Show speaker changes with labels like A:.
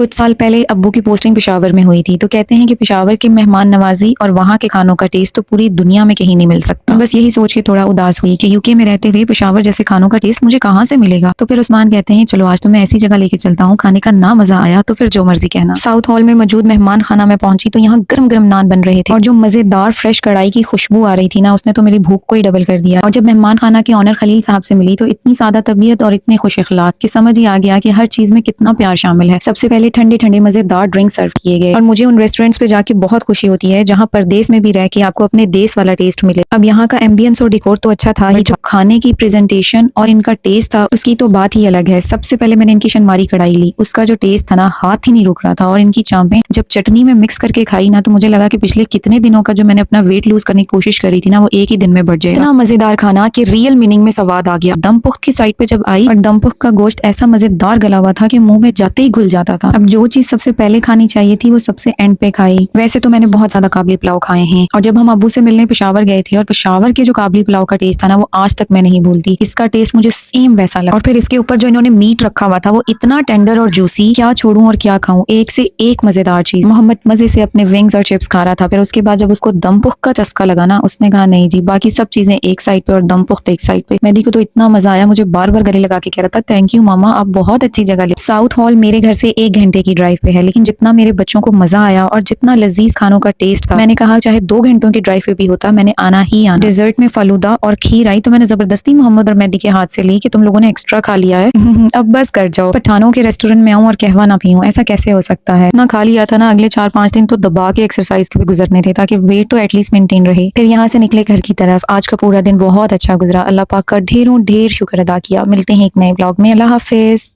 A: कुछ साल पहले अब्बू की पोस्टिंग पेशावर में हुई थी, तो कहते हैं कि पेशावर की मेहमान नवाजी और वहाँ के खानों का टेस्ट तो पूरी दुनिया में कहीं नहीं मिल सकता। बस यही सोच के थोड़ा उदास हुई कि यूके में रहते हुए पेशावर जैसे खानों का टेस्ट मुझे कहाँ से मिलेगा। तो फिर उस्मान कहते हैं चलो आज तो मैं ऐसी जगह लेके चलता हूँ, खाने का ना मजा आया तो फिर जो मर्जी कहना। साउथ हॉल में मौजूद मेहमान खाना में पहुंची तो यहाँ गर्म गर्म नान बन रहे थे और जो मजेदार फ्रेश कढ़ाई की खुशबू आ रही थी ना, उसने तो मेरी भूख को ही डबल कर दिया। और जब मेहमान खाना के ऑनर खलील साहब से मिली तो इतनी सादा तबीयत और इतने खुश अखलाक कि समझ ही आ गया कि हर चीज में कितना प्यार शामिल है। सबसे पहले ठंडे ठंडे मजेदार ड्रिंक सर्व किए गए और मुझे उन रेस्टोरेंट्स पे जाके बहुत खुशी होती है जहाँ परदेश में भी रह के आपको अपने देश वाला टेस्ट मिले। अब यहाँ का एम्बियंस और डिकोर तो अच्छा था ही, जो खाने की प्रेजेंटेशन और इनका टेस्ट था उसकी तो बात ही अलग है। सबसे पहले मैंने इनकी शनमारी कढ़ाई ली, उसका जो टेस्ट था ना हाथ ही नहीं रुक रहा था। और इनकी चांपें जब चटनी में मिक्स करके खाई ना, तो मुझे लगा कि पिछले कितने दिनों का जो मैंने अपना वेट लूज करने की कोशिश करी थी ना, वो एक ही दिन में बढ़ जाएगा। इतना मजेदार खाना कि रियल मीनिंग में स्वाद आ गया। दम पुख्त की साइड पे जब आई और दम पुख्त का गोश्त ऐसा मजेदार गला हुआ था कि मुंह में जाते ही घुल जाता था। अब जो चीज सबसे पहले खानी चाहिए थी वो सबसे एंड पे खाई। वैसे तो मैंने बहुत ज्यादा काबली पुलाव खाए हैं और जब हम अब्बू से मिलने पेशावर गए थे और पेशावर के जो काबली पुलाव का टेस्ट था ना, वो आज तक मैं नहीं भूलती। इसका टेस्ट मुझे सेम वैसा लगा। और फिर इसके ऊपर जो इन्होंने मीट रखा हुआ था वो इतना टेंडर और जूसी, क्या छोड़ूं और क्या खाऊं, एक से एक मजेदार चीज। मोहम्मद मजे से अपने विंग्स और चिप्स खा रहा था। फिर उसके बाद जब उसको दम पुख्त का चस्का लगा ना, उसने कहा नहीं जी, बाकी सब चीजें एक साइड पे और दम पुख्त एक साइड पे। मेहदी को तो इतना मजा आया, मुझे बार बार गले लगा के कह रहा था थैंक यू मामा, आप बहुत अच्छी जगह ले। साउथ हॉल मेरे घर से 1 घंटे की ड्राइव पे है, लेकिन जितना मेरे बच्चों को मजा आया और जितना लजीज खानों का टेस्ट था, मैंने कहा चाहे 2 घंटों की ड्राइव पे भी होता मैंने आना ही आना। डेजर्ट में फालूदा और खीर आई तो मैंने जबरदस्ती मोहम्मद और मेहदी के हाथ से ली कि तुम लोगों ने एक्स्ट्रा खा लिया है अब बस कर जाओ। पठानों के रेस्टोरेंट में आऊं और कहवा ना पीऊं, ऐसा कैसे हो सकता है। ना खा लिया था ना, अगले 4-5 दिन तो दबा के एक्सरसाइज के भी गुजरने थे ताकि वेट तो एटलीस्ट मेंटेन रहे। फिर यहाँ से निकले घर की तरफ। आज का पूरा दिन बहुत अच्छा गुजरा। अल्लाह पाक का ढेरों ढेर शुक्र अदा किया। मिलते हैं एक नए ब्लॉग में। अल्लाह हाफिज।